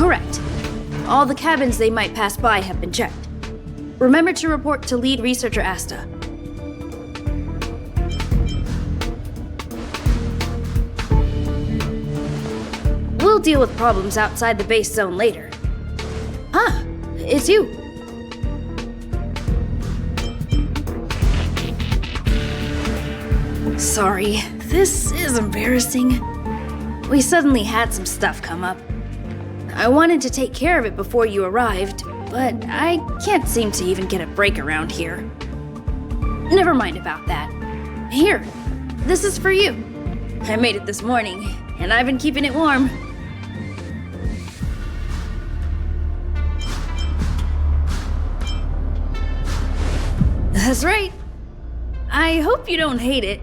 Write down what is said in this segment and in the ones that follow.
Correct. All the cabins they might pass by have been checked. Remember to report to lead researcher Asta. We'll deal with problems outside the base zone later. Ah, it's you. Sorry, this is embarrassing. We suddenly had some stuff come up. I wanted to take care of it before you arrived, but I can't seem to even get a break around here. Never mind about that. Here, this is for you. I made it this morning, and I've been keeping it warm. That's right. I hope you don't hate it.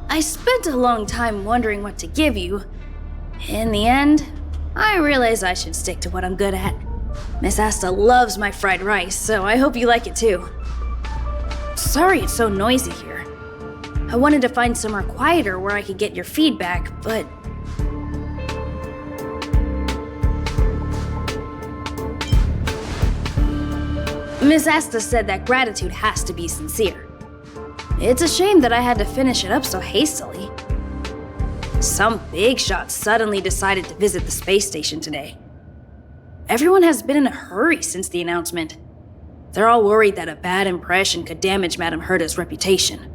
I spent a long time wondering what to give you. In the end, I realized I should stick to what I'm good at. Miss Asta loves my fried rice, so I hope you like it too. Sorry it's so noisy here. I wanted to find somewhere quieter where I could get your feedback, but... Miss Asta said that gratitude has to be sincere. It's a shame that I had to finish it up so hastily. Some big shot suddenly decided to visit the space station today. Everyone has been in a hurry since the announcement. They're all worried that a bad impression could damage Madame Herta's reputation.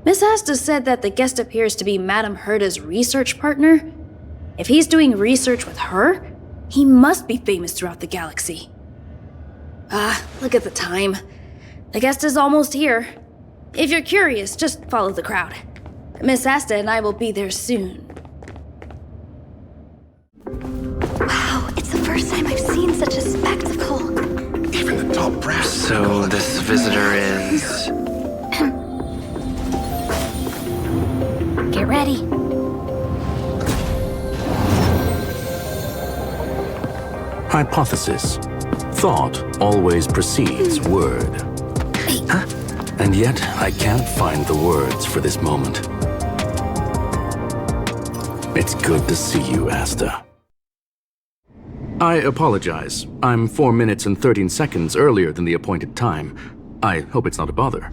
Miss Asta said that the guest appears to be Madame Herta's research partner. If he's doing research with her, he must be famous throughout the galaxy. Look at the time. The guest is almost here. If you're curious, just follow the crowd. Miss Asta and I will be there soon. Wow, it's the first time I've seen such a spectacle. Even the top brass. So this visitor is... Get ready. Hypothesis. Thought always precedes word. Huh? And yet, I can't find the words for this moment. It's good to see you, Asta. I apologize. I'm 4 minutes and 13 seconds earlier than the appointed time. I hope it's not a bother.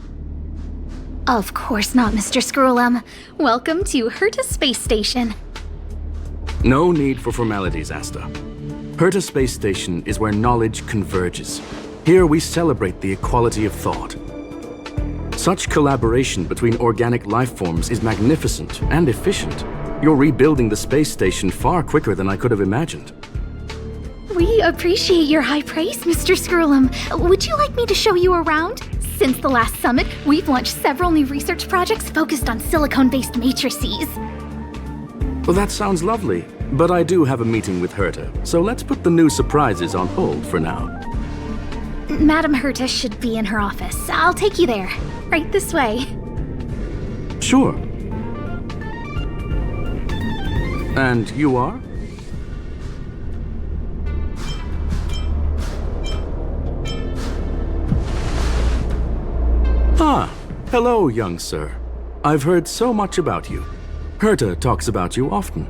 Of course not, Mr. Scrollum. Welcome to Herta Space Station. No need for formalities, Asta. Herta Space Station is where knowledge converges. Here we celebrate the equality of thought. Such collaboration between organic life forms is magnificent and efficient. You're rebuilding the space station far quicker than I could have imagined. We appreciate your high praise, Mr. Scrollum. Would you like me to show you around? Since the last summit, we've launched several new research projects focused on silicone-based matrices. Well, that sounds lovely, but I do have a meeting with Herta, so let's put the new surprises on hold for now. Madame Herta should be in her office. I'll take you there. Right this way. Sure. And you are? Ah, hello, young sir. I've heard so much about you. Herta talks about you often.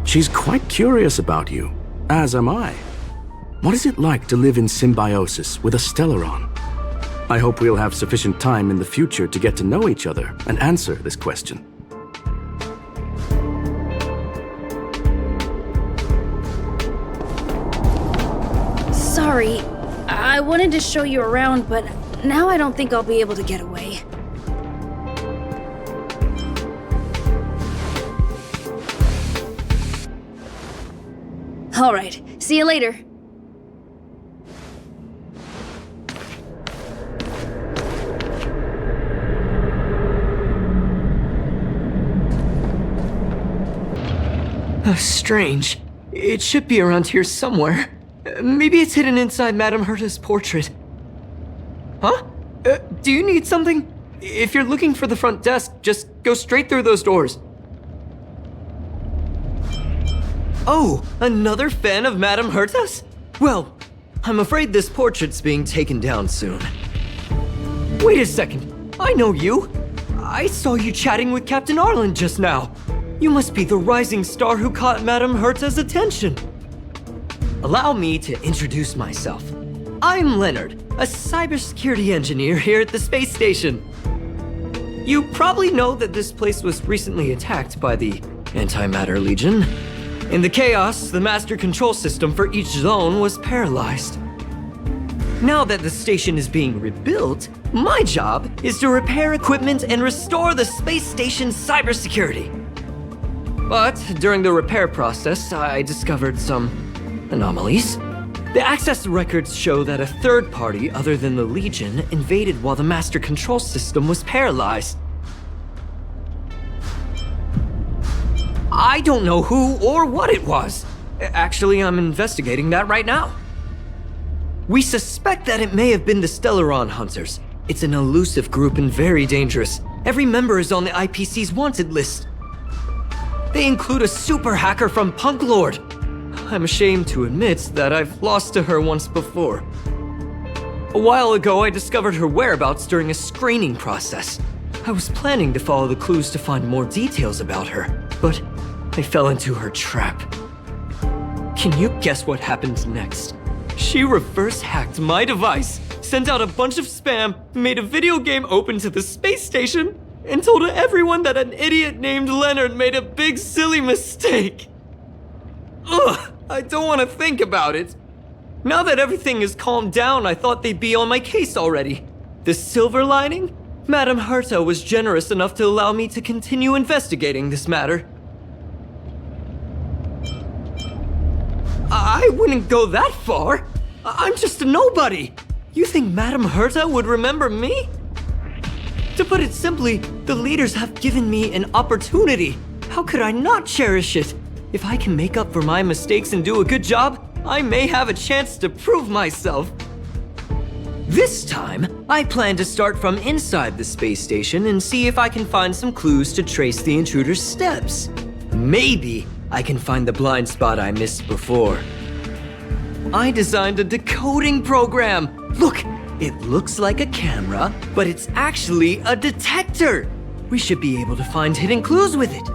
She's quite curious about you, as am I. What is it like to live in symbiosis with a Stellaron? I hope we'll have sufficient time in the future to get to know each other and answer this question. Sorry, I wanted to show you around, but now I don't think I'll be able to get away. All right, see you later. Strange. It should be around here somewhere. Maybe it's hidden inside Madame Herta's portrait. Huh? Do you need something? If you're looking for the front desk, just go straight through those doors. Oh, another fan of Madame Herta's? Well, I'm afraid this portrait's being taken down soon. Wait a second. I know you. I saw you chatting with Captain Arlen just now. You must be the rising star who caught Madame Herta's attention. Allow me to introduce myself. I'm Leonard, a cybersecurity engineer here at the space station. You probably know that this place was recently attacked by the Antimatter Legion. In the chaos, the master control system for each zone was paralyzed. Now that the station is being rebuilt, my job is to repair equipment and restore the space station's cybersecurity. But during the repair process, I discovered some anomalies. The access records show that a third party other than the Legion invaded while the master control system was paralyzed. I don't know who or what it was. Actually, I'm investigating that right now. We suspect that it may have been the Stellaron Hunters. It's an elusive group and very dangerous. Every member is on the IPC's wanted list. They include a super hacker from Punklorde. I'm ashamed to admit that I've lost to her once before. A while ago, I discovered her whereabouts during a screening process. I was planning to follow the clues to find more details about her, but I fell into her trap. Can you guess what happened next? She reverse hacked my device, sent out a bunch of spam, made a video game open to the space station, and told everyone that an idiot named Leonard made a big silly mistake. Ugh, I don't want to think about it. Now that everything is calmed down, I thought they'd be on my case already. The silver lining? Madame Herta was generous enough to allow me to continue investigating this matter. I wouldn't go that far. I'm just a nobody. You think Madame Herta would remember me? To put it simply, the leaders have given me an opportunity. How could I not cherish it? If I can make up for my mistakes and do a good job, I may have a chance to prove myself. This time, I plan to start from inside the space station and see if I can find some clues to trace the intruder's steps. Maybe I can find the blind spot I missed before. I designed a decoding program. Look, it looks like a camera, but it's actually a detector. We should be able to find hidden clues with it.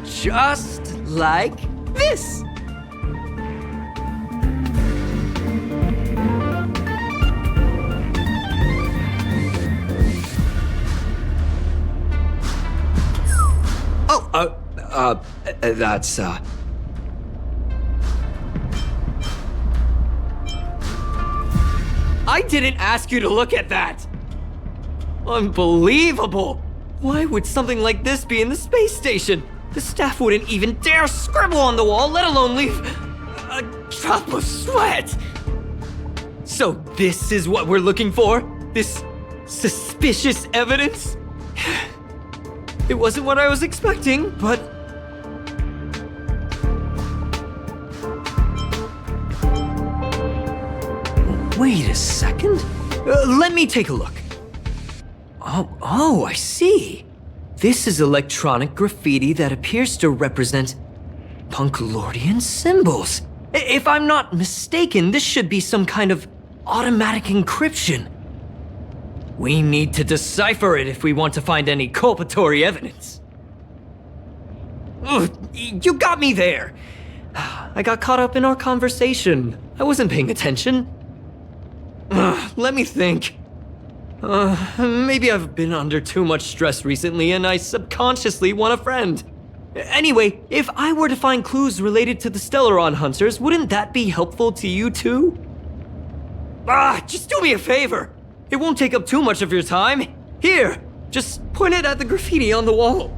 Just like this. That's, I didn't ask you to look at that! Unbelievable! Why would something like this be in the space station? The staff wouldn't even dare scribble on the wall, let alone leave a drop of sweat! So this is what we're looking for? This suspicious evidence? It wasn't what I was expecting, but... Wait a second. Let me take a look. Oh, I see. This is electronic graffiti that appears to represent Punklordian symbols. If I'm not mistaken, this should be some kind of automatic encryption. We need to decipher it if we want to find any culpatory evidence. Ugh, you got me there. I got caught up in our conversation. I wasn't paying attention. Let me think. Maybe I've been under too much stress recently and I subconsciously want a friend. Anyway, if I were to find clues related to the Stellaron Hunters, wouldn't that be helpful to you too? Just do me a favor. It won't take up too much of your time. Here, just point it at the graffiti on the wall.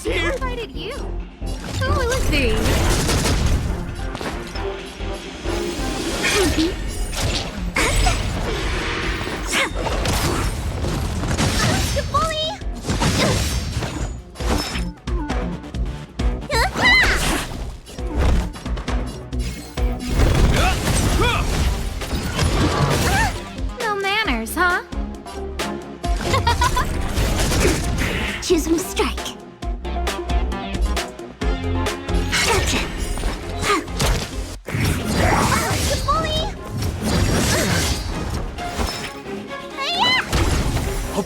Here. Who invited you? Who is he?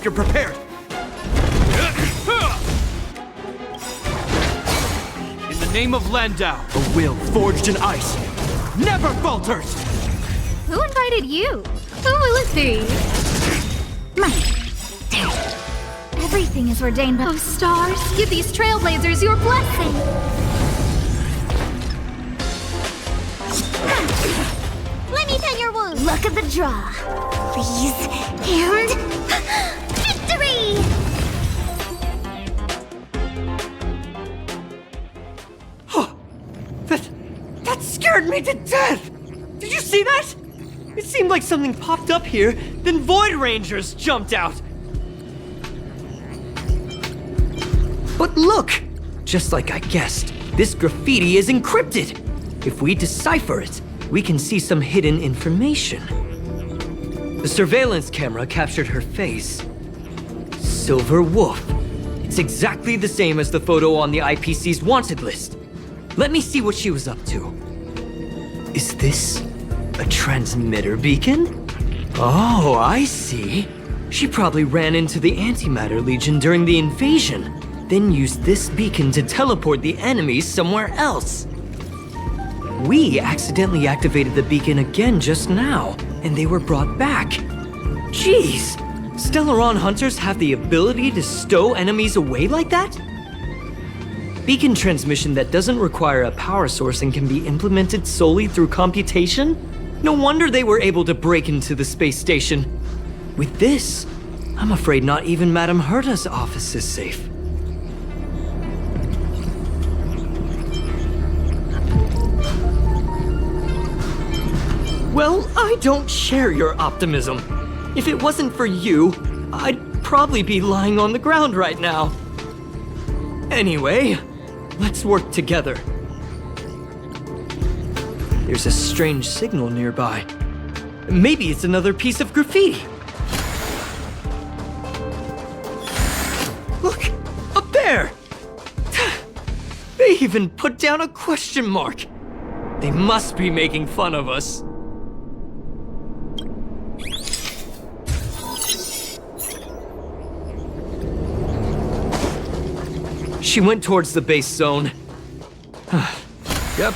you're prepared. In the name of Landau, A will forged in ice never falters! Who invited you? Who will it be? Everything is ordained by... Oh, stars, give these trailblazers your blessing! Let me tend your wound. Look at the draw. Please. And... victory! That scared me to death! Did you see that? It seemed like something popped up here, then Void Rangers jumped out. But look! Just like I guessed, this graffiti is encrypted. If we decipher it, we can see some hidden information. The surveillance camera captured her face. Silver Wolf. It's exactly the same as the photo on the IPC's wanted list. Let me see what she was up to. Is this a transmitter beacon? Oh, I see. She probably ran into the Antimatter Legion during the invasion, then used this beacon to teleport the enemies somewhere else. We accidentally activated the beacon again just now, and they were brought back. Jeez, Stellaron hunters have the ability to stow enemies away like that? Beacon transmission that doesn't require a power source and can be implemented solely through computation? No wonder they were able to break into the space station. With this, I'm afraid not even Madame Herta's office is safe. Well, I don't share your optimism. If it wasn't for you, I'd probably be lying on the ground right now. Anyway, let's work together. There's a strange signal nearby. Maybe it's another piece of graffiti. Look, up there! They even put down a question mark. They must be making fun of us. She went towards the base zone. Yep.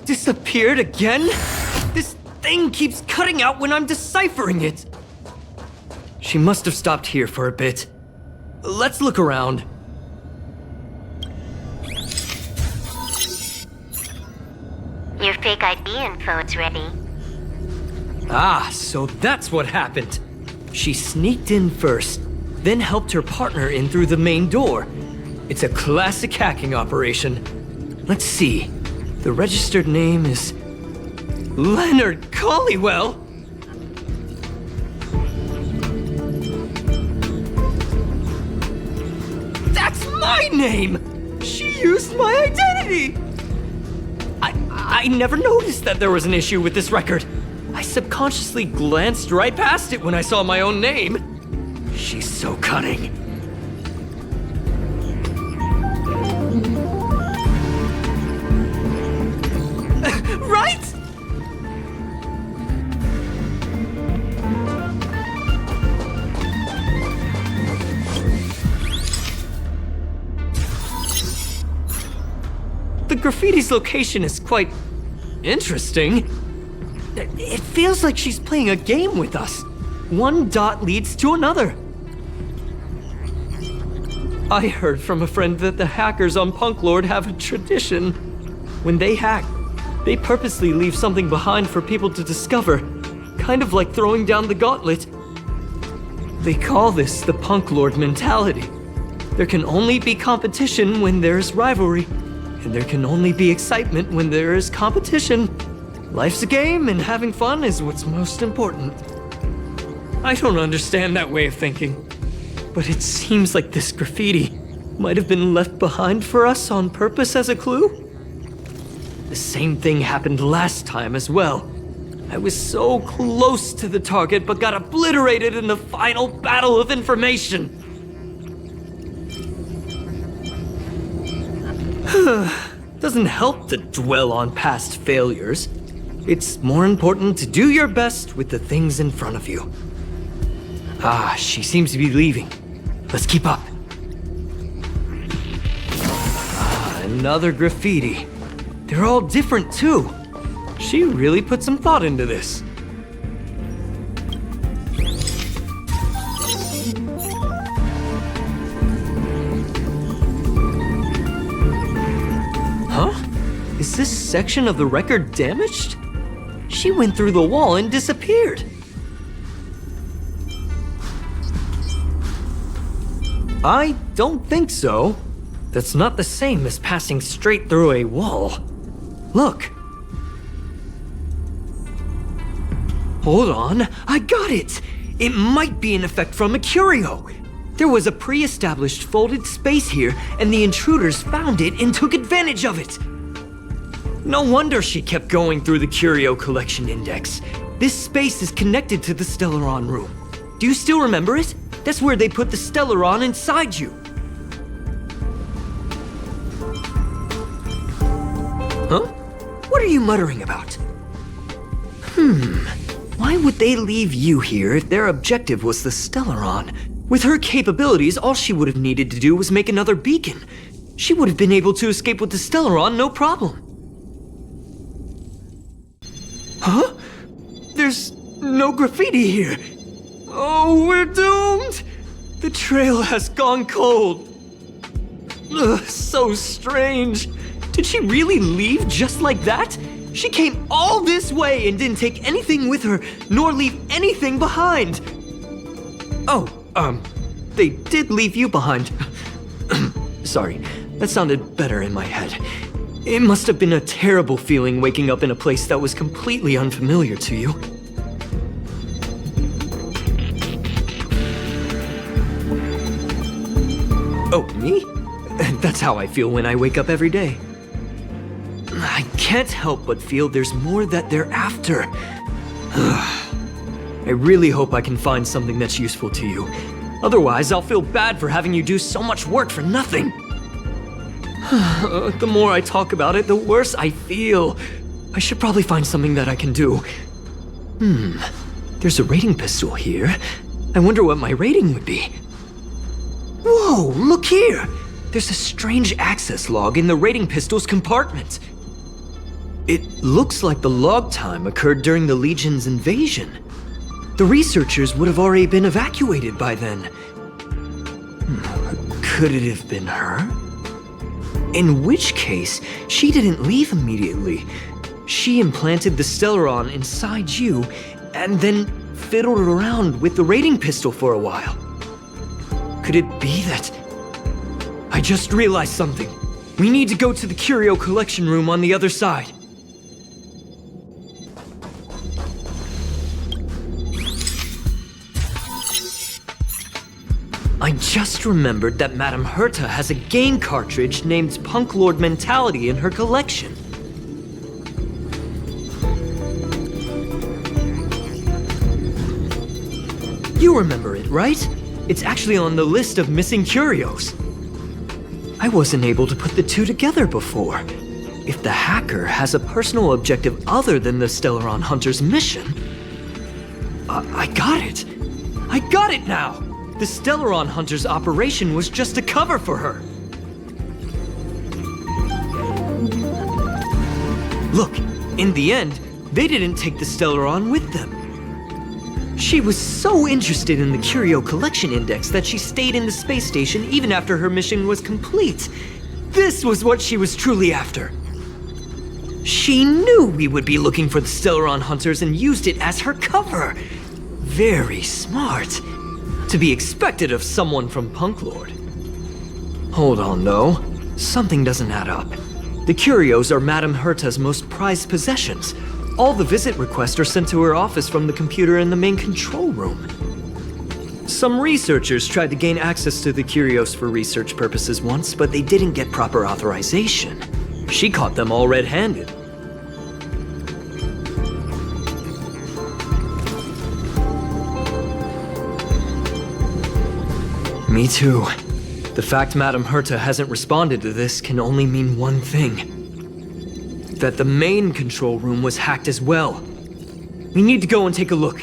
Disappeared again? This thing keeps cutting out when I'm deciphering it. She must have stopped here for a bit. Let's look around. Your fake ID info is ready. Ah, so that's what happened. She sneaked in first, then helped her partner in through the main door. It's a classic hacking operation. Let's see. The registered name is Leonard Collywell. That's my name! She used my identity! I never noticed that there was an issue with this record. I subconsciously glanced right past it when I saw my own name. She's so cunning. Right? The graffiti's location is quite interesting. It feels like she's playing a game with us. One dot leads to another. I heard from a friend that the hackers on Punklorde have a tradition. When they hack, they purposely leave something behind for people to discover, kind of like throwing down the gauntlet. They call this the Punklorde mentality. There can only be competition when there's rivalry, and there can only be excitement when there is competition. Life's a game, and having fun is what's most important. I don't understand that way of thinking, but it seems like this graffiti might have been left behind for us on purpose as a clue. The same thing happened last time as well. I was so close to the target, but got obliterated in the final battle of information. Doesn't help to dwell on past failures. It's more important to do your best with the things in front of you. Ah, she seems to be leaving. Let's keep up. Ah, another graffiti. They're all different too. She really put some thought into this. Huh? Is this section of the record damaged? She went through the wall and disappeared. I don't think so. That's not the same as passing straight through a wall. Look. Hold on, I got it! It might be an effect from a curio. There was a pre-established folded space here, and the intruders found it and took advantage of it. No wonder she kept going through the curio collection index. This space is connected to the Stellaron room. Do you still remember it? That's where they put the Stellaron inside you. Huh? What are you muttering about? Why would they leave you here if their objective was the Stellaron? With her capabilities, all she would have needed to do was make another beacon. She would have been able to escape with the Stellaron, no problem. Huh? There's no graffiti here. Oh, we're doomed! The trail has gone cold. Ugh, so strange. Did she really leave just like that? She came all this way and didn't take anything with her, nor leave anything behind. Oh, they did leave you behind. Sorry, that sounded better in my head. It must have been a terrible feeling waking up in a place that was completely unfamiliar to you. Oh, me? That's how I feel when I wake up every day. I can't help but feel there's more that they're after. I really hope I can find something that's useful to you. Otherwise, I'll feel bad for having you do so much work for nothing. The more I talk about it, the worse I feel. I should probably find something that I can do. There's a rating pistol here. I wonder what my rating would be. Whoa, look here! There's a strange access log in the rating pistol's compartment. It looks like the log time occurred during the Legion's invasion. The researchers would have already been evacuated by then. Could it have been her? In which case, she didn't leave immediately. She implanted the Stellaron inside you, and then fiddled around with the rating pistol for a while. Could it be that... I just realized something. We need to go to the curio collection room on the other side. I just remembered that Madame Herta has a game cartridge named Punklorde Mentality in her collection. You remember it, right? It's actually on the list of missing curios. I wasn't able to put the two together before. If the hacker has a personal objective other than the Stellaron Hunter's mission... I got it! I got it now! The Stellaron Hunter's operation was just a cover for her. Look, in the end, they didn't take the Stellaron with them. She was so interested in the Curio Collection Index that she stayed in the space station even after her mission was complete. This was what she was truly after. She knew we would be looking for the Stellaron Hunters and used it as her cover. Very smart. To be expected of someone from Punklorde. Hold on, though. Something doesn't add up. The curios are Madame Herta's most prized possessions. All the visit requests are sent to her office from the computer in the main control room. Some researchers tried to gain access to the curios for research purposes once, but they didn't get proper authorization. She caught them all red-handed. Me too. The fact Madame Herta hasn't responded to this can only mean one thing. That the main control room was hacked as well. We need to go and take a look.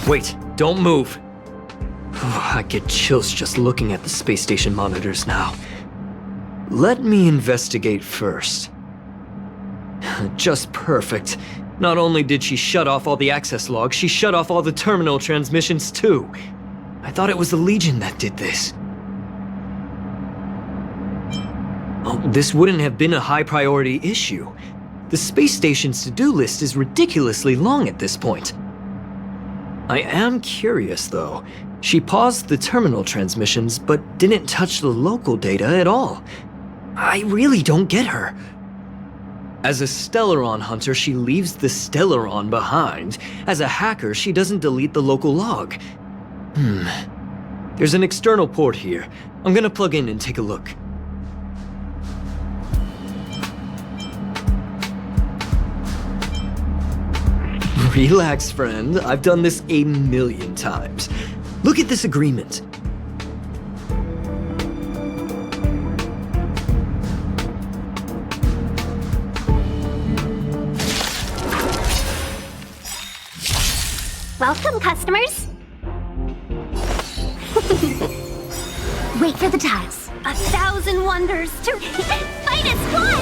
Wait, don't move. I get chills just looking at the space station monitors now. Let me investigate first. Just perfect. Not only did she shut off all the access logs, she shut off all the terminal transmissions too. I thought it was the Legion that did this. Oh, this wouldn't have been a high priority issue. The space station's to-do list is ridiculously long at this point. I am curious though. She paused the terminal transmissions, but didn't touch the local data at all. I really don't get her. As a Stellaron hunter, she leaves the Stellaron behind. As a hacker, she doesn't delete the local log. There's an external port here. I'm gonna plug in and take a look. Relax, friend. I've done this 1,000,000 times. Look at this agreement. Welcome, customers. Wait for the tiles. 1,000 wonders to fight as one!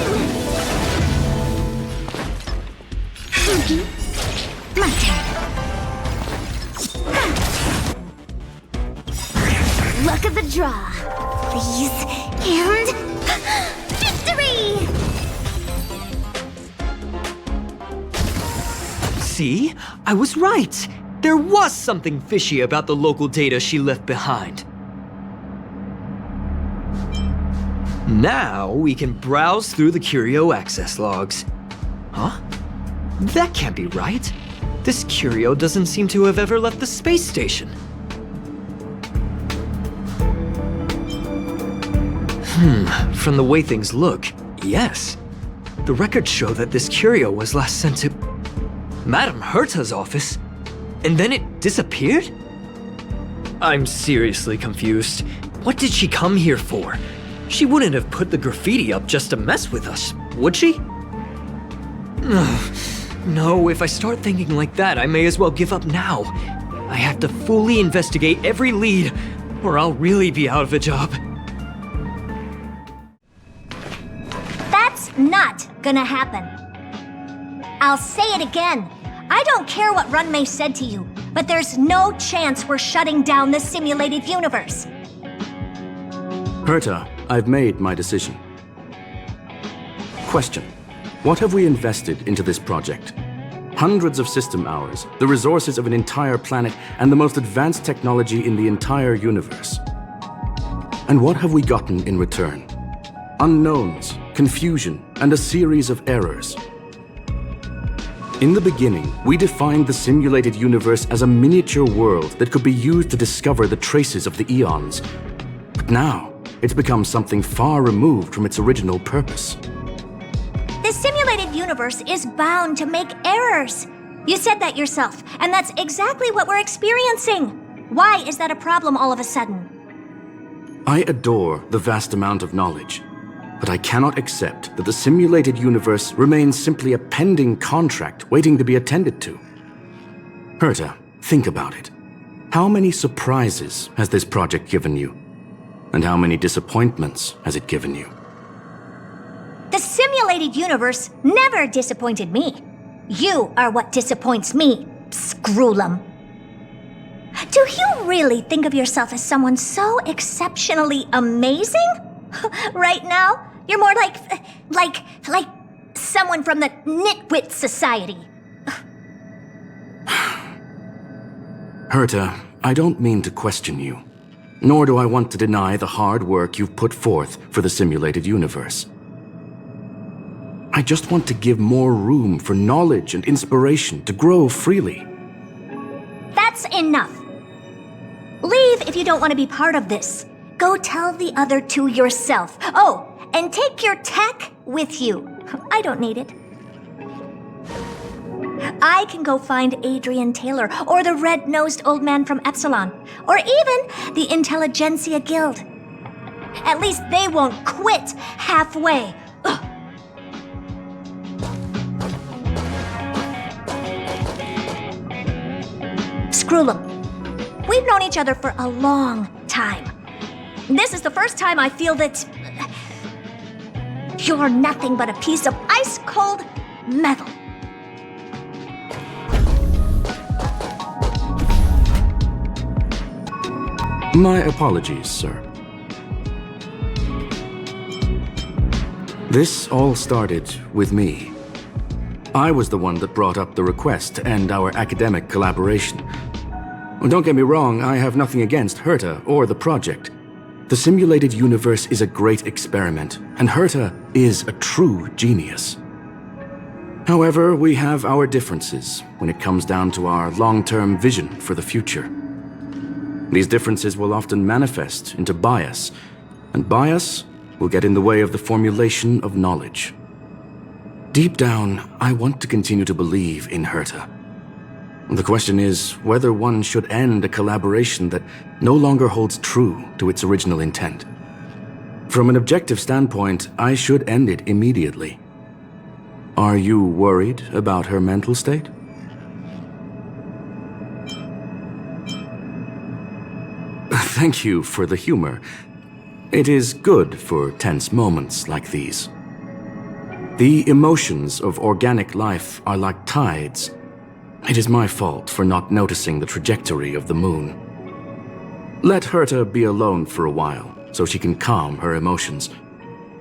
My turn. Luck of the draw. Please. And... victory! See? I was right. There was something fishy about the local data she left behind. Now we can browse through the Curio access logs. Huh? That can't be right. This Curio doesn't seem to have ever left the space station. From the way things look, yes. The records show that this Curio was last sent to Madame Herta's office, and then it disappeared? I'm seriously confused. What did she come here for? She wouldn't have put the graffiti up just to mess with us, would she? No, if I start thinking like that, I may as well give up now. I have to fully investigate every lead, or I'll really be out of a job. That's not gonna happen. I'll say it again. I don't care what Runmei said to you, but there's no chance we're shutting down the simulated universe. Herta, I've made my decision. Question. What have we invested into this project? Hundreds of system hours, the resources of an entire planet, and the most advanced technology in the entire universe. And what have we gotten in return? Unknowns, confusion, and a series of errors. In the beginning, we defined the simulated universe as a miniature world that could be used to discover the traces of the eons. But now, it's become something far removed from its original purpose. The simulated universe is bound to make errors. You said that yourself, and that's exactly what we're experiencing. Why is that a problem all of a sudden? I adore the vast amount of knowledge, but I cannot accept that the simulated universe remains simply a pending contract waiting to be attended to. Herta, think about it. How many surprises has this project given you? And how many disappointments has it given you? The simulated universe never disappointed me. You are what disappoints me, Scroolum. Do you really think of yourself as someone so exceptionally amazing? Right now, you're more like someone from the Nitwit Society. Herta, I don't mean to question you, nor do I want to deny the hard work you've put forth for the simulated universe. I just want to give more room for knowledge and inspiration to grow freely. That's enough. Leave if you don't want to be part of this. Go tell the other two yourself. Oh, and take your tech with you. I don't need it. I can go find Adrian Taylor, or the red-nosed old man from Epsilon, or even the Intelligentsia Guild. At least they won't quit halfway. Ugh. Screwlum, we've known each other for a long time. This is the first time I feel that you're nothing but a piece of ice-cold metal. My apologies, sir. This all started with me. I was the one that brought up the request to end our academic collaboration. Don't get me wrong, I have nothing against Herta or the project. The simulated universe is a great experiment, and Herta is a true genius. However, we have our differences when it comes down to our long-term vision for the future. These differences will often manifest into bias, and bias will get in the way of the formulation of knowledge. Deep down, I want to continue to believe in Herta. The question is whether one should end a collaboration that no longer holds true to its original intent. From an objective standpoint, I should end it immediately. Are you worried about her mental state? Thank you for the humor. It is good for tense moments like these. The emotions of organic life are like tides. It is my fault for not noticing the trajectory of the moon. Let Herta be alone for a while, so she can calm her emotions.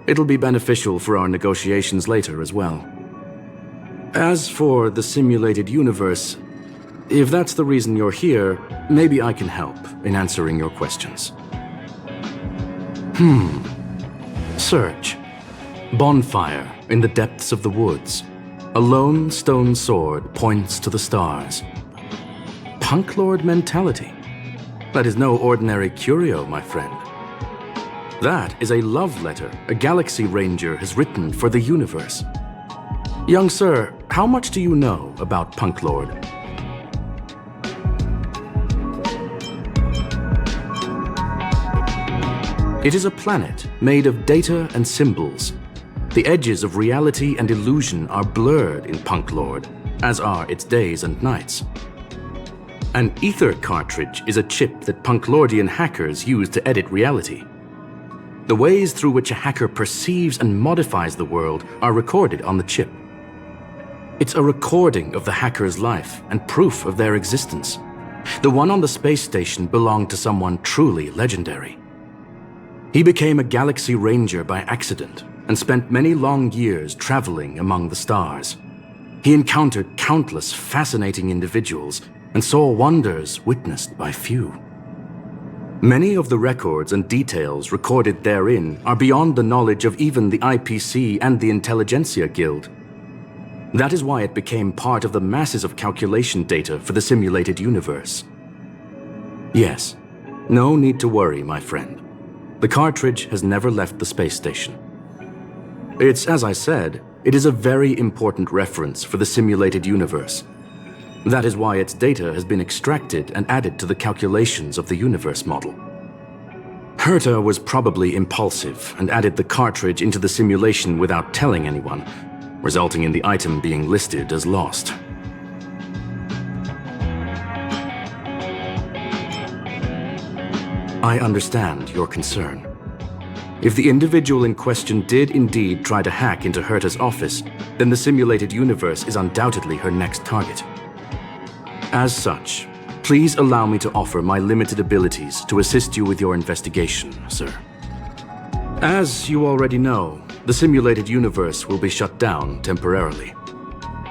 It'll be beneficial for our negotiations later as well. As for the simulated universe, if that's the reason you're here, maybe I can help in answering your questions. Search. Bonfire in the depths of the woods. A lone stone sword points to the stars. Punklorde mentality. That is no ordinary curio, my friend. That is a love letter a Galaxy Ranger has written for the universe. Young sir, how much do you know about Punklorde? It is a planet made of data and symbols. The edges of reality and illusion are blurred in Punklorde, as are its days and nights. An ether cartridge is a chip that Punklordian hackers use to edit reality. The ways through which a hacker perceives and modifies the world are recorded on the chip. It's a recording of the hacker's life and proof of their existence. The one on the space station belonged to someone truly legendary. He became a Galaxy Ranger by accident and spent many long years traveling among the stars. He encountered countless fascinating individuals and saw wonders witnessed by few. Many of the records and details recorded therein are beyond the knowledge of even the IPC and the Intelligentsia Guild. That is why it became part of the masses of calculation data for the simulated universe. Yes, no need to worry, my friend. The cartridge has never left the space station. It's, as I said, it is a very important reference for the simulated universe. That is why its data has been extracted and added to the calculations of the universe model. Herta was probably impulsive and added the cartridge into the simulation without telling anyone, resulting in the item being listed as lost. I understand your concern. If the individual in question did indeed try to hack into Herta's office, then the simulated universe is undoubtedly her next target. As such, please allow me to offer my limited abilities to assist you with your investigation, sir. As you already know, the simulated universe will be shut down temporarily.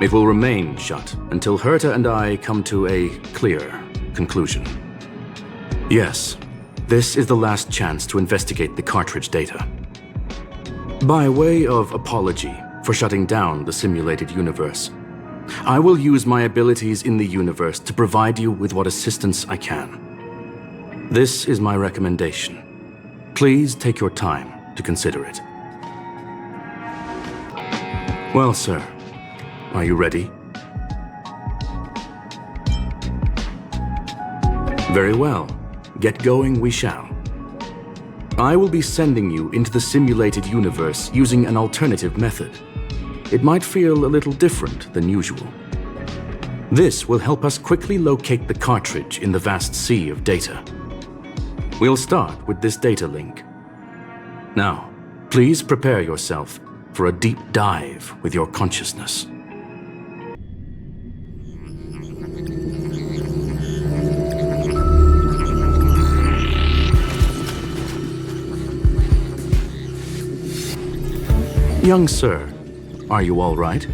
It will remain shut until Herta and I come to a clear conclusion. Yes, this is the last chance to investigate the cartridge data. By way of apology for shutting down the simulated universe, I will use my abilities in the universe to provide you with what assistance I can. This is my recommendation. Please take your time to consider it. Well, sir, are you ready? Very well. Get going we shall. I will be sending you into the simulated universe using an alternative method. It might feel a little different than usual. This will help us quickly locate the cartridge in the vast sea of data. We'll start with this data link. Now, please prepare yourself for a deep dive with your consciousness. Young sir, are you all right?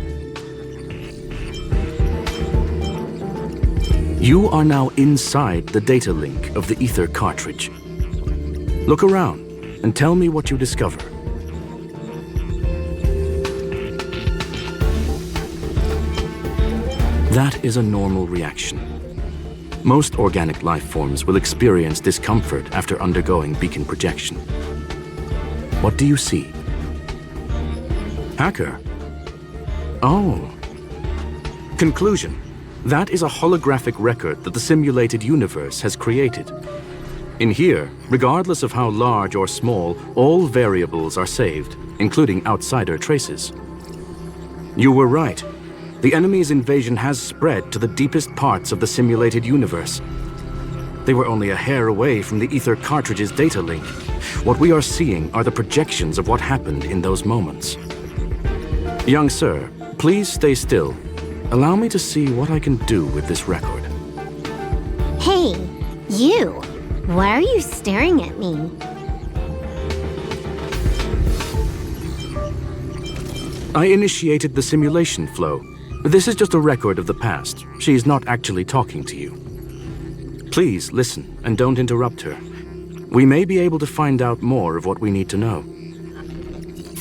You are now inside the data link of the ether cartridge. Look around and tell me what you discover. That is a normal reaction. Most organic life forms will experience discomfort after undergoing beacon projection. What do you see? Hacker. Oh. Conclusion. That is a holographic record that the simulated universe has created. In here, regardless of how large or small, all variables are saved, including outsider traces. You were right. The enemy's invasion has spread to the deepest parts of the simulated universe. They were only a hair away from the ether cartridge's data link. What we are seeing are the projections of what happened in those moments. Young sir, please stay still. Allow me to see what I can do with this record. Hey, you! Why are you staring at me? I initiated the simulation flow. This is just a record of the past. She's not actually talking to you. Please listen and don't interrupt her. We may be able to find out more of what we need to know.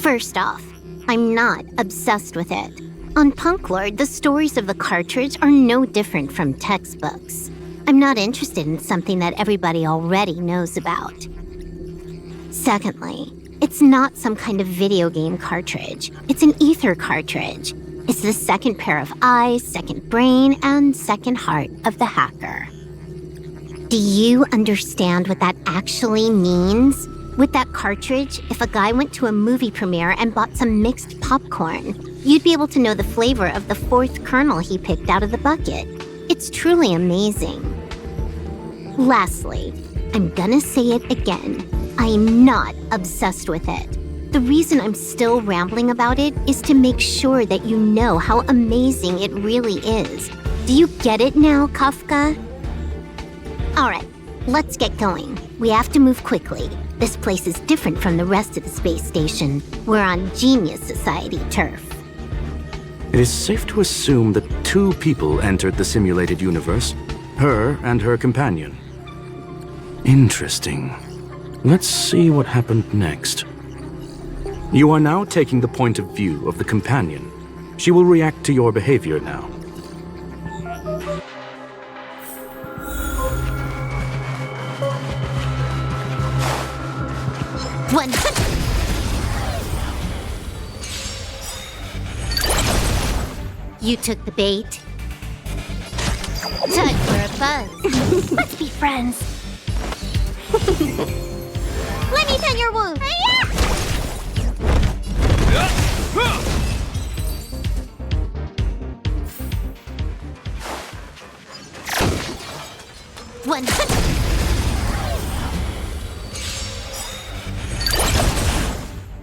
First off, I'm not obsessed with it. On Punklorde, the stories of the cartridge are no different from textbooks. I'm not interested in something that everybody already knows about. Secondly, it's not some kind of video game cartridge. It's an ether cartridge. It's the second pair of eyes, second brain, and second heart of the hacker. Do you understand what that actually means? With that cartridge, if a guy went to a movie premiere and bought some mixed popcorn, you'd be able to know the flavor of the fourth kernel he picked out of the bucket. It's truly amazing. Lastly, I'm gonna say it again. I'm not obsessed with it. The reason I'm still rambling about it is to make sure that you know how amazing it really is. Do you get it now, Kafka? Alright, let's get going. We have to move quickly. This place is different from the rest of the space station. We're on Genius Society turf. It is safe to assume that two people entered the simulated universe, her and her companion. Interesting. Let's see what happened next. You are now taking the point of view of the companion. She will react to your behavior now. You took the bait. Time for a buzz. Let's be friends. Let me tend your wound. One.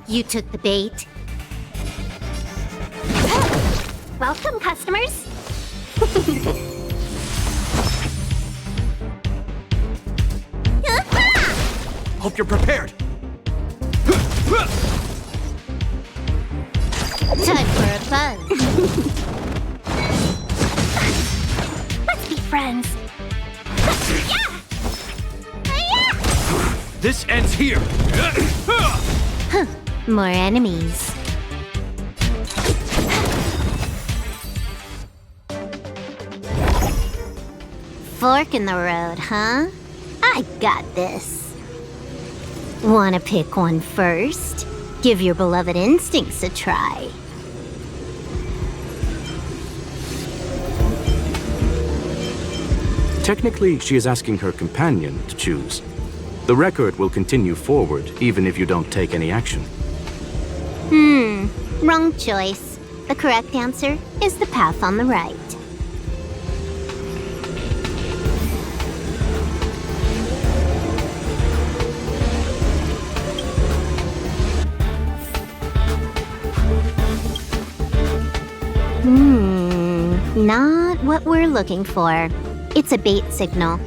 You took the bait. Welcome, customers. Hope you're prepared. Time for a buzz. Let's be friends. This ends here. More enemies. Fork in the road, huh? I got this. Wanna pick one first? Give your beloved instincts a try. Technically, she is asking her companion to choose. The record will continue forward, even if you don't take any action. Wrong choice. The correct answer is the path on the right. Not what we're looking for. It's a bait signal.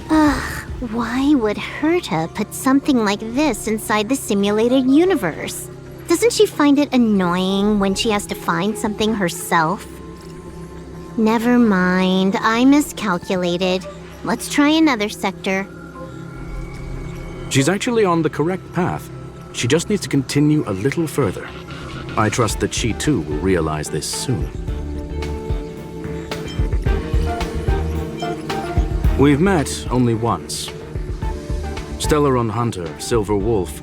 Ugh, why would Herta put something like this inside the simulated universe? Doesn't she find it annoying when she has to find something herself? Never mind, I miscalculated. Let's try another sector. She's actually on the correct path. She just needs to continue a little further. I trust that she too will realize this soon. We've met only once. Stellaron Hunter, Silver Wolf.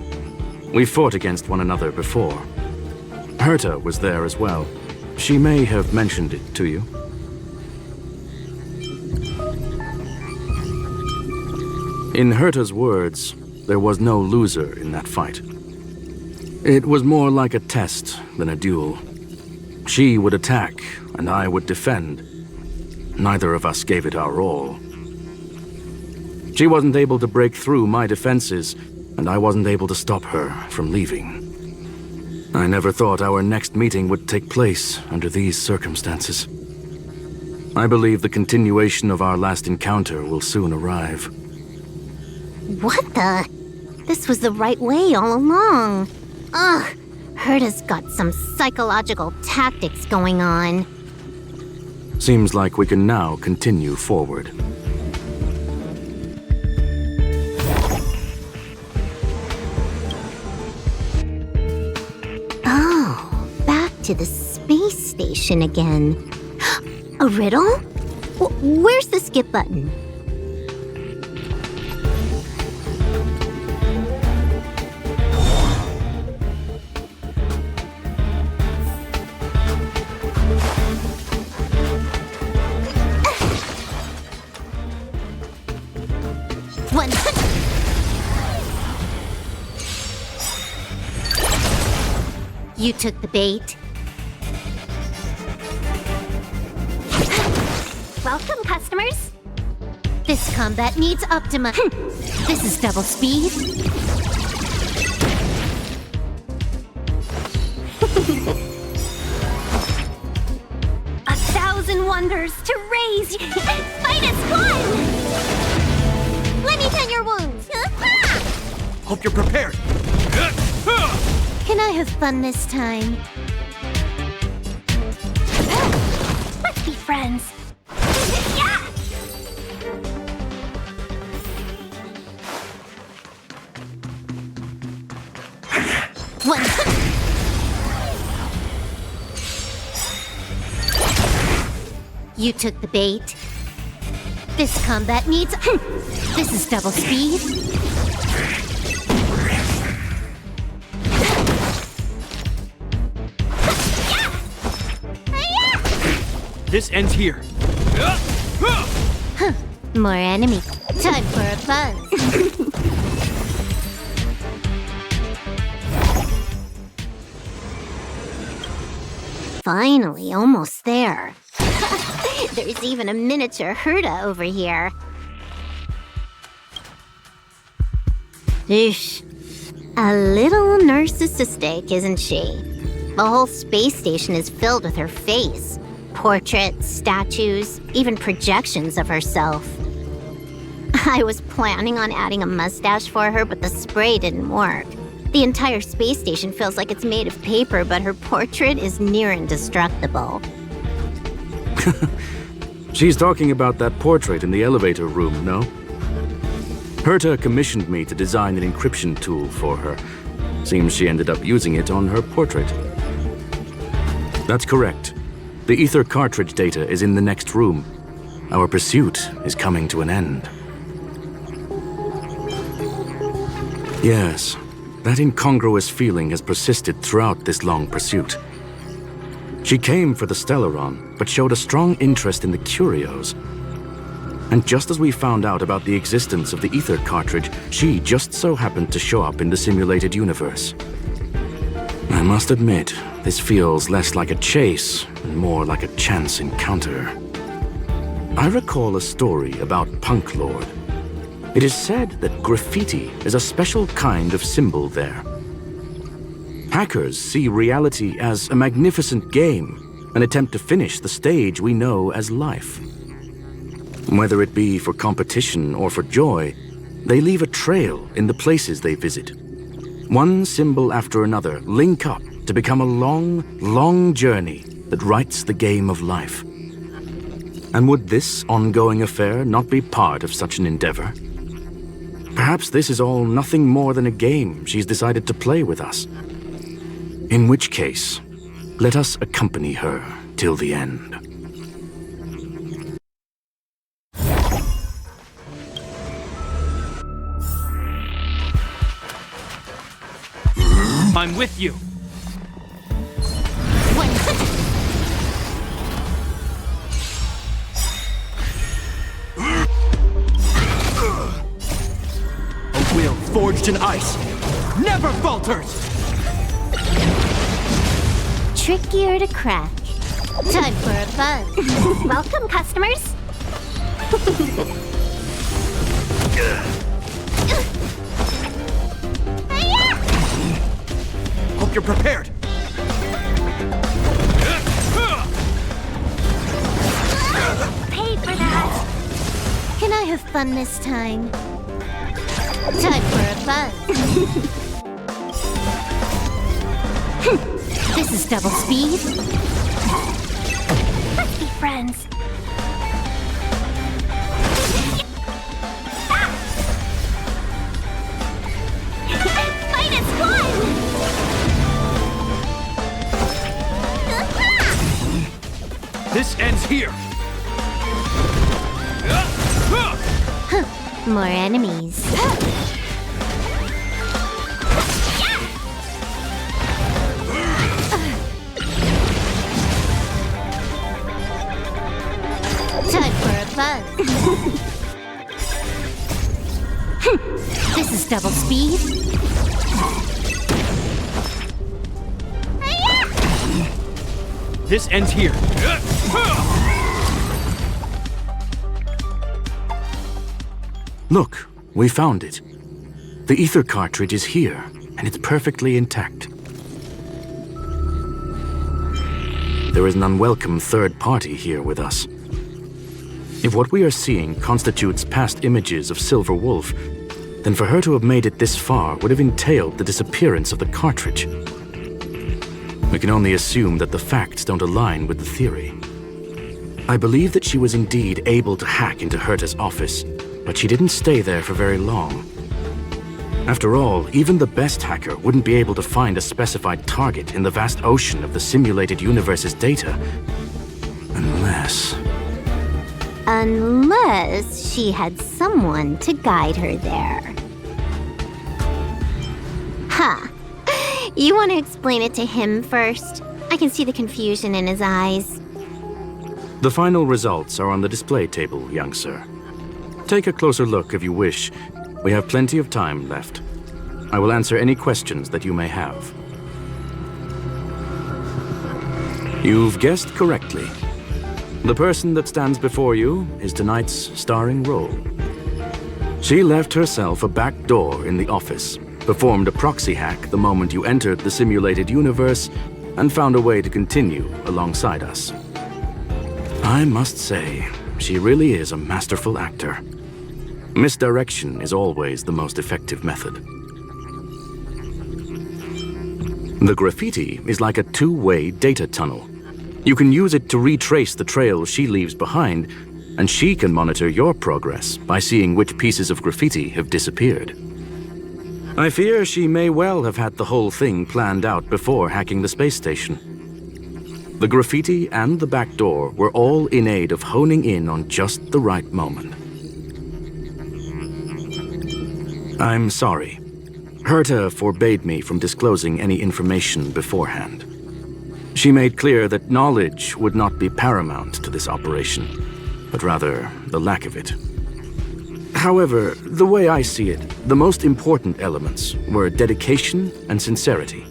We fought against one another before. Herta was there as well. She may have mentioned it to you. In Herta's words, there was no loser in that fight. It was more like a test than a duel. She would attack, and I would defend. Neither of us gave it our all. She wasn't able to break through my defenses, and I wasn't able to stop her from leaving. I never thought our next meeting would take place under these circumstances. I believe the continuation of our last encounter will soon arrive. What the? This was the right way all along. Ugh, Herta's got some psychological tactics going on. Seems like we can now continue forward. Oh, back to the space station again. A riddle? Where's the skip button? You took the bait. Welcome, customers. This combat needs Optima. This is double speed. A thousand wonders to raise. Minus one. Let me tend your wounds. Hope you're prepared. Can I have fun this time? Let's be friends. One. You took the bait. This combat needs... This is double speed. This ends here. More enemy. Time for a buzz. Finally, almost there. There's even a miniature Herta over here. Oosh. A little narcissistic, isn't she? The whole space station is filled with her face. Portraits, statues, even projections of herself. I was planning on adding a mustache for her, but the spray didn't work. The entire space station feels like it's made of paper, but her portrait is near indestructible. She's talking about that portrait in the elevator room, no? Herta commissioned me to design an encryption tool for her. Seems she ended up using it on her portrait. That's correct. The ether cartridge data is in the next room. Our pursuit is coming to an end. Yes, that incongruous feeling has persisted throughout this long pursuit. She came for the Stellaron, but showed a strong interest in the curios. And just as we found out about the existence of the ether cartridge, she just so happened to show up in the simulated universe. I must admit, this feels less like a chase and more like a chance encounter. I recall a story about Punklorde. It is said that graffiti is a special kind of symbol there. Hackers see reality as a magnificent game, an attempt to finish the stage we know as life. Whether it be for competition or for joy, they leave a trail in the places they visit. One symbol after another link up to become a long, long journey that writes the game of life. And would this ongoing affair not be part of such an endeavor? Perhaps this is all nothing more than a game she's decided to play with us. In which case, let us accompany her till the end. I'm with you. A will forged in ice never falters! Trickier to crack. Time for a buzz. Welcome, customers. Hope you're prepared. Paid for that. Can I have fun this time? Time for a buzz. This is double speed. Let's be friends. Minus one! This ends here. More enemies. Time for a buzz. This is double speed. This ends here. Look, we found it. The ether cartridge is here, and it's perfectly intact. There is an unwelcome third party here with us. If what we are seeing constitutes past images of Silver Wolf, then for her to have made it this far would have entailed the disappearance of the cartridge. We can only assume that the facts don't align with the theory. I believe that she was indeed able to hack into Herta's office, but she didn't stay there for very long. After all, even the best hacker wouldn't be able to find a specified target in the vast ocean of the simulated universe's data. Unless she had someone to guide her there. Ha! You want to explain it to him first? I can see the confusion in his eyes. The final results are on the display table, young sir. Take a closer look if you wish. We have plenty of time left. I will answer any questions that you may have. You've guessed correctly. The person that stands before you is tonight's starring role. She left herself a back door in the office, performed a proxy hack the moment you entered the simulated universe, and found a way to continue alongside us. I must say, she really is a masterful actor. Misdirection is always the most effective method. The graffiti is like a two-way data tunnel. You can use it to retrace the trail she leaves behind, and she can monitor your progress by seeing which pieces of graffiti have disappeared. I fear she may well have had the whole thing planned out before hacking the space station. The graffiti and the back door were all in aid of honing in on just the right moment. I'm sorry. Herta forbade me from disclosing any information beforehand. She made clear that knowledge would not be paramount to this operation, but rather the lack of it. However, the way I see it, the most important elements were dedication and sincerity.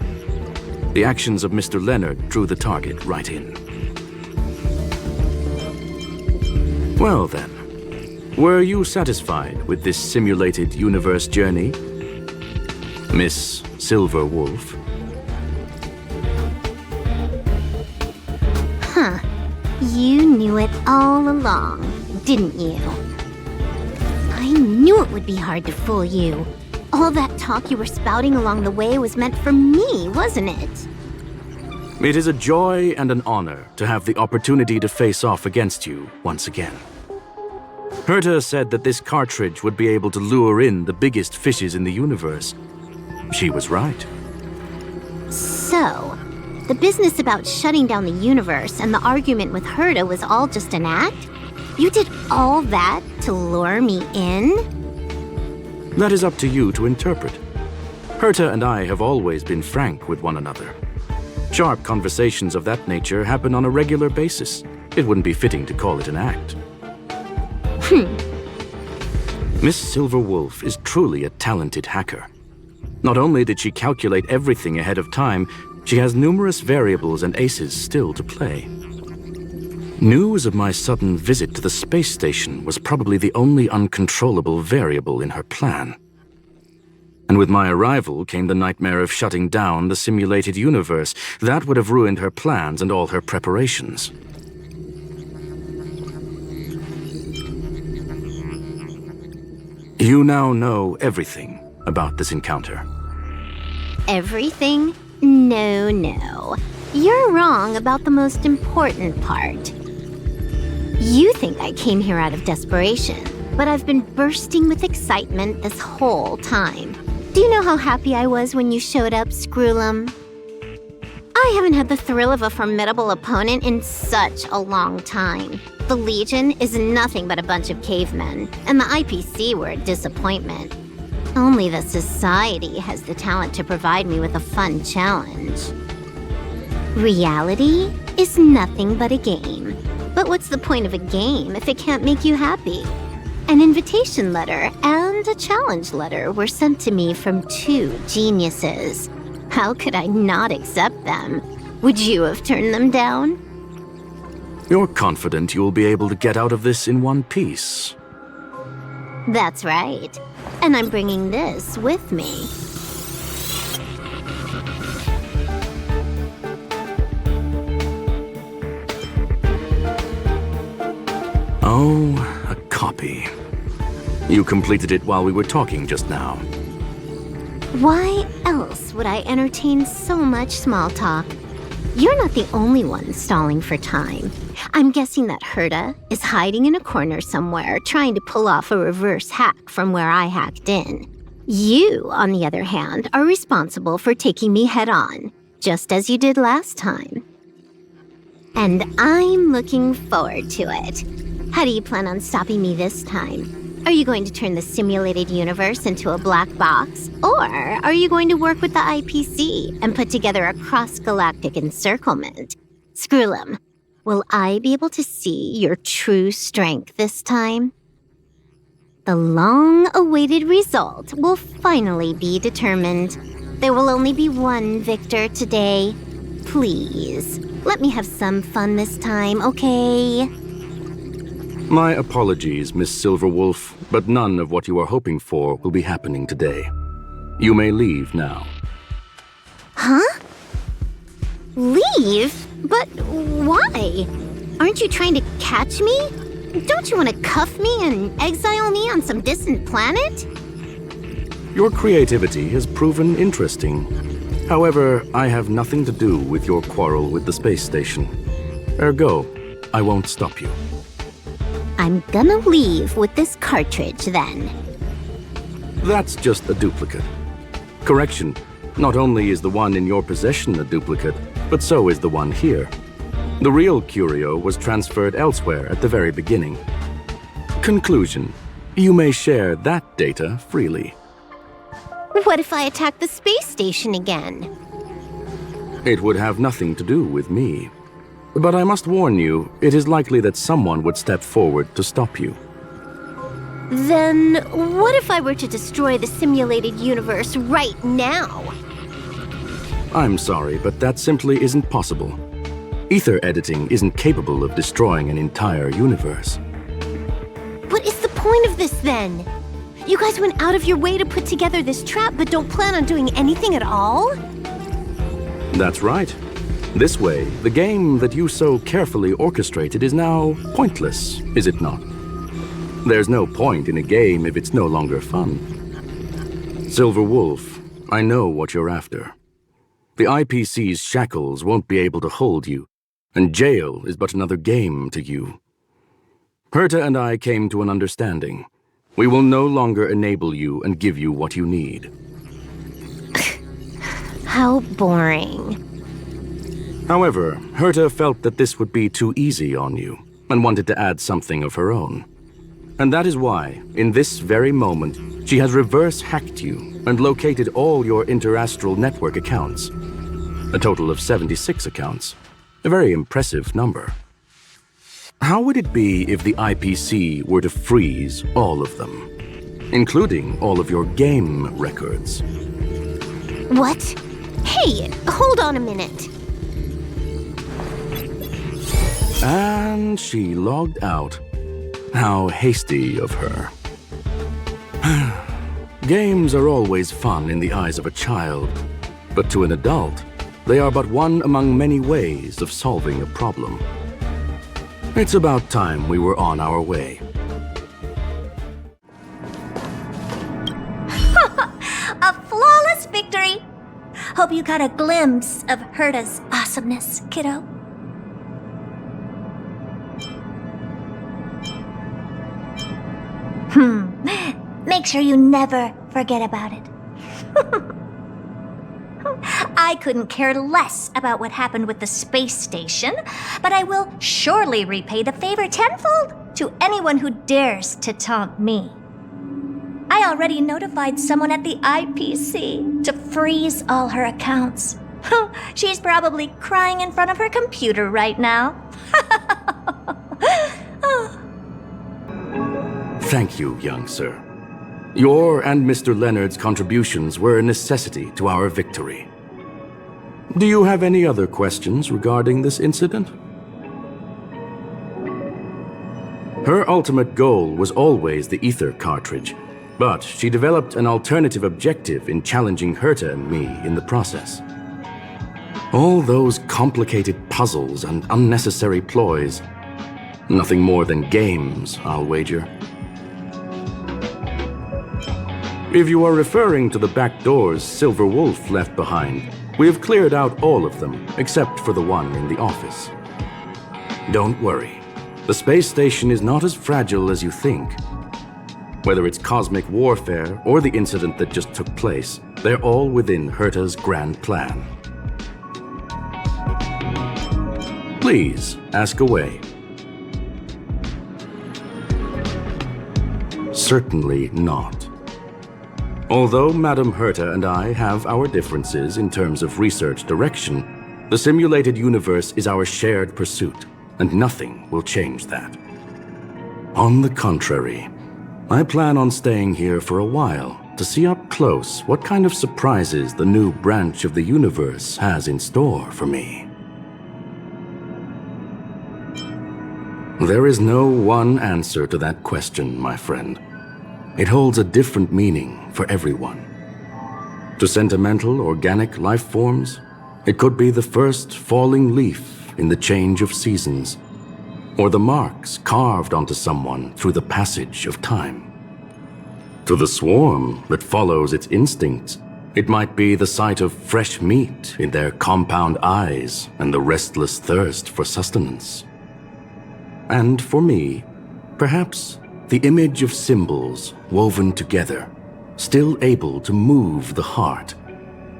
The actions of Mr. Leonard drew the target right in. Well then, were you satisfied with this simulated universe journey, Miss Silver Wolf? You knew it all along, didn't you? I knew it would be hard to fool you. All that talk you were spouting along the way was meant for me, wasn't it? It is a joy and an honor to have the opportunity to face off against you once again. Herta said that this cartridge would be able to lure in the biggest fishes in the universe. She was right. So, the business about shutting down the universe and the argument with Herta was all just an act? You did all that to lure me in? That is up to you to interpret. Herta and I have always been frank with one another. Sharp conversations of that nature happen on a regular basis. It wouldn't be fitting to call it an act. Miss Silverwolf is truly a talented hacker. Not only did she calculate everything ahead of time, she has numerous variables and aces still to play. News of my sudden visit to the space station was probably the only uncontrollable variable in her plan. And with my arrival came the nightmare of shutting down the simulated universe. That would have ruined her plans and all her preparations. You now know everything about this encounter. Everything? No. You're wrong about the most important part. You think I came here out of desperation, but I've been bursting with excitement this whole time. Do you know how happy I was when you showed up, Scroolum? I haven't had the thrill of a formidable opponent in such a long time. The Legion is nothing but a bunch of cavemen, and the IPC were a disappointment. Only the Society has the talent to provide me with a fun challenge. Reality is nothing but a game. But what's the point of a game if it can't make you happy? An invitation letter and a challenge letter were sent to me from 2 geniuses. How could I not accept them? Would you have turned them down? You're confident you will be able to get out of this in one piece. That's right. And I'm bringing this with me. Oh, a copy. You completed it while we were talking just now. Why else would I entertain so much small talk? You're not the only one stalling for time. I'm guessing that Herta is hiding in a corner somewhere trying to pull off a reverse hack from where I hacked in. You, on the other hand, are responsible for taking me head-on, just as you did last time. And I'm looking forward to it. How do you plan on stopping me this time? Are you going to turn the simulated universe into a black box? Or are you going to work with the IPC and put together a cross-galactic encirclement? Scroolum, will I be able to see your true strength this time? The long-awaited result will finally be determined. There will only be one victor today. Please, let me have some fun this time, okay? My apologies, Miss Silverwolf, but none of what you are hoping for will be happening today. You may leave now. Huh? Leave? But why? Aren't you trying to catch me? Don't you want to cuff me and exile me on some distant planet? Your creativity has proven interesting. However, I have nothing to do with your quarrel with the space station. Ergo, I won't stop you. I'm gonna leave with this cartridge, then. That's just a duplicate. Correction, not only is the one in your possession a duplicate, but so is the one here. The real curio was transferred elsewhere at the very beginning. Conclusion, you may share that data freely. What if I attack the space station again? It would have nothing to do with me. But I must warn you, it is likely that someone would step forward to stop you. Then what if I were to destroy the simulated universe right now? I'm sorry, but that simply isn't possible. Ether editing isn't capable of destroying an entire universe. What is the point of this, then? You guys went out of your way to put together this trap, but don't plan on doing anything at all? That's right. This way, the game that you so carefully orchestrated is now pointless, is it not? There's no point in a game if it's no longer fun. Silver Wolf, I know what you're after. The IPC's shackles won't be able to hold you, and jail is but another game to you. Herta and I came to an understanding. We will no longer enable you and give you what you need. How boring. However, Herta felt that this would be too easy on you, and wanted to add something of her own. And that is why, in this very moment, she has reverse-hacked you and located all your interastral network accounts. A total of 76 accounts. A very impressive number. How would it be if the IPC were to freeze all of them, including all of your game records? What? Hey, hold on a minute. And she logged out. How hasty of her. Games are always fun in the eyes of a child, but to an adult, they are but one among many ways of solving a problem. It's about time we were on our way. A flawless victory! Hope you got a glimpse of Herta's awesomeness, kiddo. Make sure you never forget about it. I couldn't care less about what happened with the space station, but I will surely repay the favor tenfold to anyone who dares to taunt me. I already notified someone at the IPC to freeze all her accounts. She's probably crying in front of her computer right now. Thank you, young sir. Your and Mr. Leonard's contributions were a necessity to our victory. Do you have any other questions regarding this incident? Her ultimate goal was always the ether cartridge, but she developed an alternative objective in challenging Herta and me in the process. All those complicated puzzles and unnecessary ploys. Nothing more than games, I'll wager. If you are referring to the back doors Silver Wolf left behind, we have cleared out all of them, except for the one in the office. Don't worry. The space station is not as fragile as you think. Whether it's cosmic warfare or the incident that just took place, they're all within Herta's grand plan. Please, ask away. Certainly not. Although Madame Herta and I have our differences in terms of research direction, the simulated universe is our shared pursuit, and nothing will change that. On the contrary, I plan on staying here for a while to see up close what kind of surprises the new branch of the universe has in store for me. There is no one answer to that question, my friend. It holds a different meaning for everyone. To sentimental, organic life forms, it could be the first falling leaf in the change of seasons, or the marks carved onto someone through the passage of time. To the swarm that follows its instincts, it might be the sight of fresh meat in their compound eyes and the restless thirst for sustenance. And for me, perhaps the image of symbols woven together, still able to move the heart,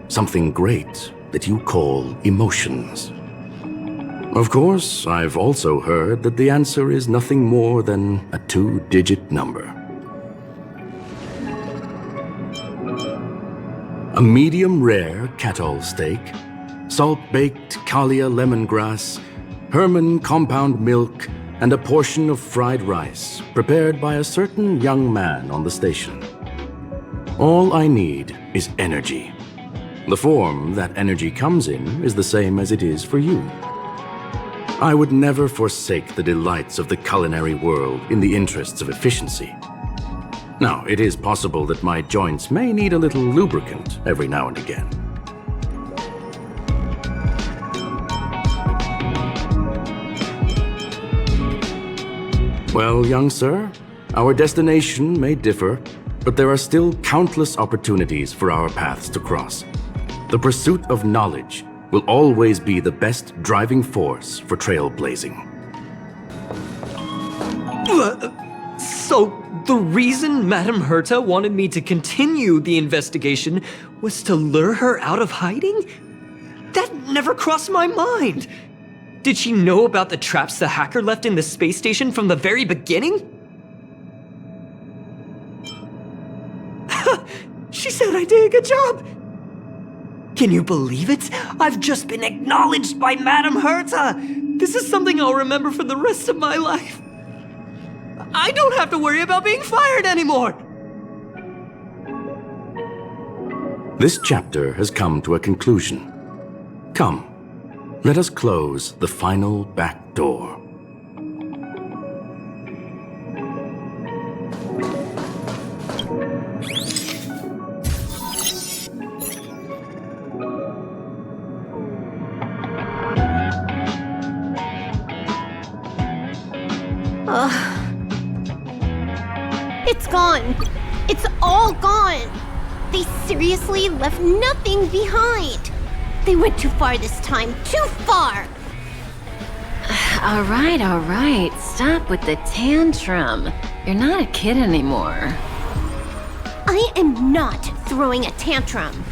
something great that you call emotions. Of course, I've also heard that the answer is nothing more than a 2-digit number. A medium rare cattle steak, salt-baked Kalia lemongrass, Herman compound milk, and a portion of fried rice prepared by a certain young man on the station. All I need is energy. The form that energy comes in is the same as it is for you. I would never forsake the delights of the culinary world in the interests of efficiency. Now, it is possible that my joints may need a little lubricant every now and again. Well, young sir, our destination may differ, but there are still countless opportunities for our paths to cross. The pursuit of knowledge will always be the best driving force for trailblazing. So, the reason Madame Herta wanted me to continue the investigation was to lure her out of hiding? That never crossed my mind! Did she know about the traps the hacker left in the space station from the very beginning? She said I did a good job! Can you believe it? I've just been acknowledged by Madame Herta! This is something I'll remember for the rest of my life. I don't have to worry about being fired anymore! This chapter has come to a conclusion. Come, let us close the final back door. It's gone. It's all gone. They seriously left nothing behind. They went too far this time. Too far. All right. Stop with the tantrum. You're not a kid anymore. I am not throwing a tantrum.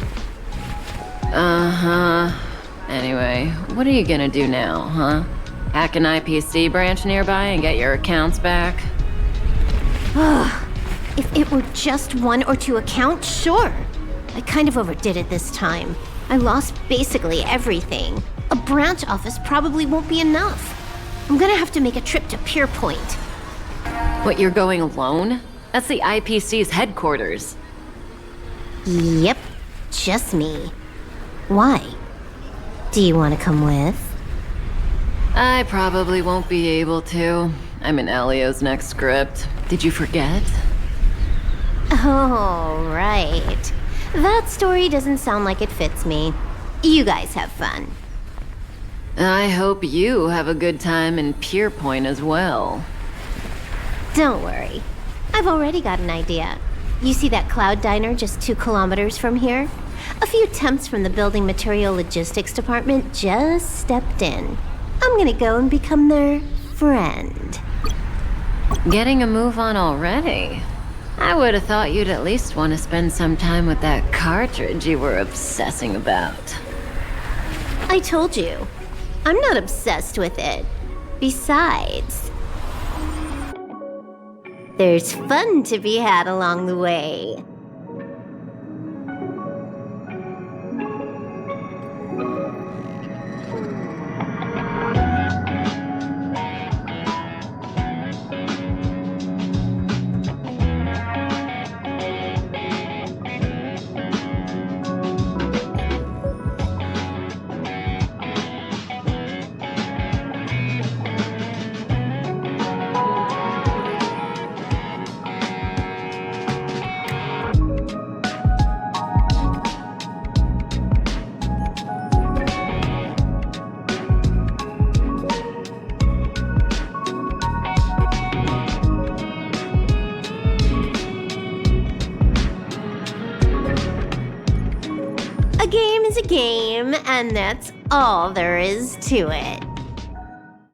Uh-huh. Anyway, what are you gonna do now, huh? Hack an IPC branch nearby and get your accounts back? If it were just 1 or 2 accounts, sure. I kind of overdid it this time. I lost basically everything. A branch office probably won't be enough. I'm gonna have to make a trip to Pierpoint. What, you're going alone? That's the IPC's headquarters. Yep, just me. Why? Do you want to come with? I probably won't be able to. I'm in Elio's next script. Did you forget? Oh, right. That story doesn't sound like it fits me. You guys have fun. I hope you have a good time in Pierpoint as well. Don't worry. I've already got an idea. You see that cloud diner just 2 kilometers from here? A few temps from the building material logistics department just stepped in. I'm gonna go and become their friend. Getting a move on already? I would have thought you'd at least want to spend some time with that cartridge you were obsessing about. I told you. I'm not obsessed with it. Besides, there's fun to be had along the way. A game is a game, and that's all there is to it.